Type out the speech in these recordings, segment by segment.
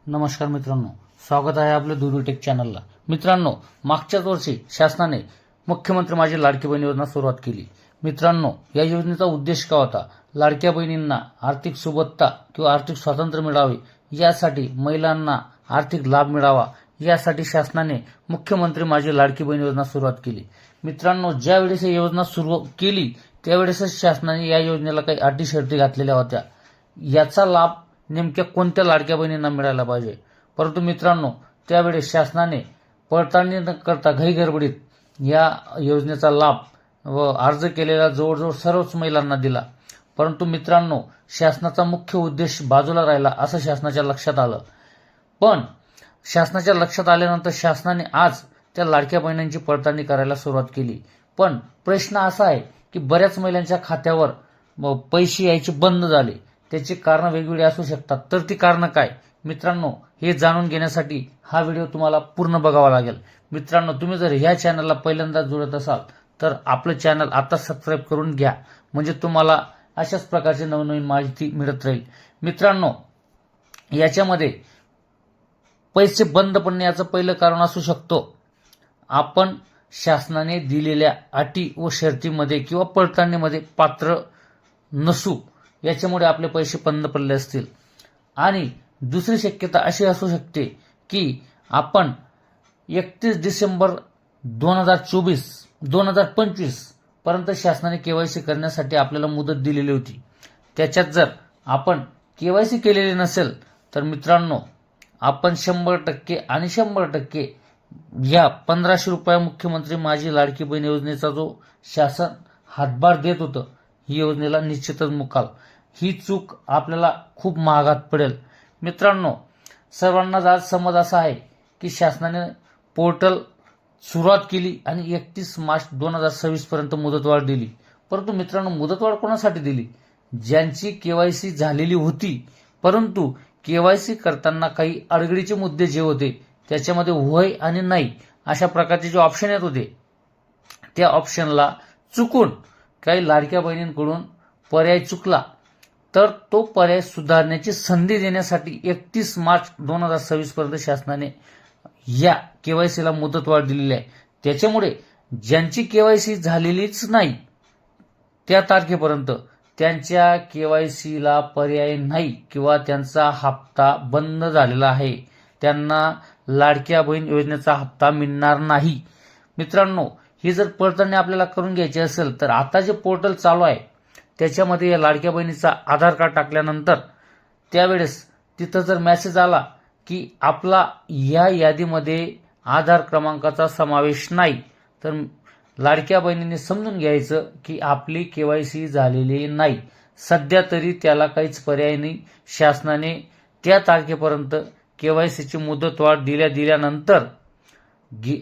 नमस्कार मित्रांनो, स्वागत आहे आपल्या दुर्वीटेक चॅनलला। मित्रांनो, मागच्याच वर्षी शासनाने मुख्यमंत्री माझी लाडकी बहीण योजना सुरुवात केली। मित्रांनो, या योजनेचा उद्देश काय होता? लाडक्या बहिणींना आर्थिक सुबत्ता किंवा आर्थिक स्वातंत्र्य मिळावे, यासाठी महिलांना आर्थिक लाभ मिळावा, यासाठी शासनाने मुख्यमंत्री माझी लाडकी बहीण योजना सुरुवात केली। मित्रांनो, ज्यावेळेस ही योजना सुरू केली त्यावेळेसच शासनाने या योजनेला काही अटी शर्ती घातलेल्या होत्या। याचा लाभ नेमक्या कोणत्या लाडक्या बहिणींना मिळाला पाहिजे? परंतु मित्रांनो, त्यावेळेस शासनाने पडताळणी न करता घाईगडबडीत या योजनेचा लाभ व अर्ज केलेल्या जवळजवळ सर्वच महिलांना दिला। परंतु मित्रांनो, शासनाचा मुख्य उद्देश बाजूला राहिला असं शासनाच्या लक्षात आलं। पण शासनाच्या लक्षात आल्यानंतर शासनाने आज त्या लाडक्या बहिणींची पडताळणी करायला सुरुवात केली। पण प्रश्न असा आहे की बऱ्याच महिलांच्या खात्यावर पैसे यायचे बंद झाले। त्याची कारण वेगवेगळी असू शकतात, तर ती कारण काय? मित्रांनो, हे जाणून घेण्यासाठी हा व्हिडिओ तुम्हाला पूर्ण बघावा लागेल। मित्रांनो, तुम्ही जर ह्या चॅनलला पहिल्यांदा जुळत असाल तर आपलं चॅनल आता सबस्क्राईब करून घ्या, म्हणजे तुम्हाला अशाच प्रकारची नवनवीन माहिती मिळत राहील। मित्रांनो, याच्यामध्ये पैसे बंद पडण्याचं पहिलं कारण असू शकतो आपण शासनाने दिलेल्या अटी व शर्तीमध्ये किंवा पडताळणीमध्ये पात्र नसू, याच्यामुळे आपले पैसे बंद पडले असतील। आणि दुसरी शक्यता अशी असू शकते की आपण 31 डिसेंबर 2025 पर्यंत शासनाने केवायसी करण्यासाठी आपल्याला मुदत दिलेली होती। त्याच्यात जर आपण केवायसी केलेली नसेल तर मित्रांनो, आपण 100% आणि 100% या 1500 रुपये मुख्यमंत्री माझी लाडकी बहीण योजनेचा जो शासन हातभार देत होतं, ही योजनेला निश्चितच मुकाल। ही चूक आपल्याला खूप महागात पडेल। मित्रांनो, सर्वांनाच आज समज असा आहे की शासनाने पोर्टल सुरुवात केली आणि 31 मार्च 2026 पर्यंत मुदतवाढ दिली। परंतु मित्रांनो, मुदतवाढ कोणासाठी दिली? ज्यांची केवायसी झालेली होती, परंतु केवायसी करताना काही अडगडीचे मुद्दे जे होते त्याच्यामध्ये होय आणि नाही अशा प्रकारचे जे ऑप्शन येत होते, त्या ऑप्शनला चुकून काही लाडक्या बहिणींकडून पर्याय चुकला, तर तो पर्याय सुधारण्याची संधी देण्यासाठी 31 मार्च 2026 पर्यंत शासनाने या केवायसीला मुदतवाढ दिलेली आहे। त्याच्यामुळे ज्यांची केवायसी झालेलीच नाही त्या तारखेपर्यंत त्यांच्या केवायसीला पर्याय नाही किंवा त्यांचा हप्ता बंद झालेला आहे, त्यांना लाडक्या बहीण योजनेचा हप्ता मिळणार नाही। मित्रांनो, ही जर पडताळणी आपल्याला करून घ्यायची असेल तर आता जे पोर्टल चालू आहे त्याच्यामध्ये या लाडक्या बहिणीचा आधार कार्ड टाकल्यानंतर त्यावेळेस तिथं जर मेसेज आला की आपला या यादीमध्ये आधार क्रमांकाचा समावेश नाही, तर लाडक्या बहिणींनी समजून घ्यायचं की आपली केवायसी झालेली नाही। सध्या तरी त्याला काहीच पर्याय नाही। शासनाने त्या तारखेपर्यंत केवायसीची मुदतवाढ दिल्यानंतर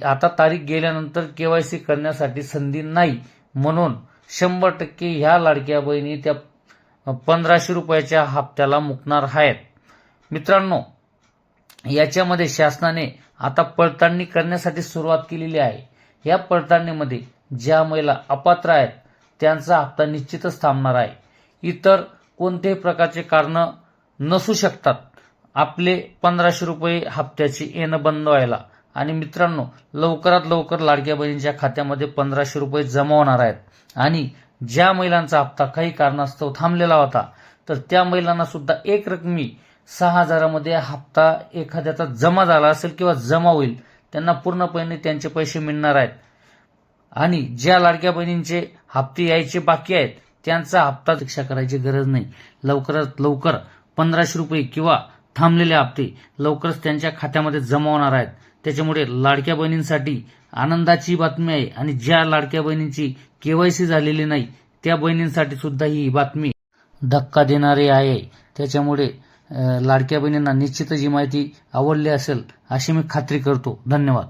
आता तारीख गेल्यानंतर केवायसी करण्यासाठी संधी नाही, म्हणून 100% ह्या लाडक्या बहिणी त्या 1500 रुपयाच्या हप्त्याला मुकणार आहेत। मित्रांनो, याच्यामध्ये शासनाने आता पडताळणी करण्यासाठी सुरुवात केलेली आहे। या पडताळणीमध्ये ज्या महिला अपात्र आहेत त्यांचा हप्ता निश्चितच थांबणार आहे। इतर कोणत्याही प्रकारचे कारण नसू शकतात आपले 1500 रुपये हप्त्याची येणं बंद व्हायला। आणि मित्रांनो, लवकरात लवकर लाडक्या बहिणींच्या खात्यामध्ये 1500 रुपये जमा होणार आहेत। आणि ज्या महिलांचा हप्ता काही कारणास्तव थांबलेला होता तर त्या महिलांना सुद्धा एक रकमी 6000 मध्ये हप्ता एखाद्याचा जमा झाला असेल किंवा जमा होईल, त्यांना पूर्णपणे त्यांचे पैसे मिळणार आहेत। आणि ज्या लाडक्या बहिणींचे हप्ते यायचे बाकी आहेत त्यांचा हप्ता प्रतीक्षा करायची गरज नाही। लवकरात लवकर 1500 रुपये किंवा थांबलेले हप्ते लवकरच त्यांच्या खात्यामध्ये जमा होणार आहेत। त्याच्यामुळे लाडक्या बहिणींसाठी आनंदाची बातमी आहे। आणि ज्या लाडक्या बहिणींची केवायसी झालेली नाही त्या बहिणींसाठी सुद्धा ही बातमी धक्का देणारी आहे। त्याच्यामुळे लाडक्या बहिणींना निश्चितच ही माहिती आवडली असेल अशी मी खात्री करतो। धन्यवाद।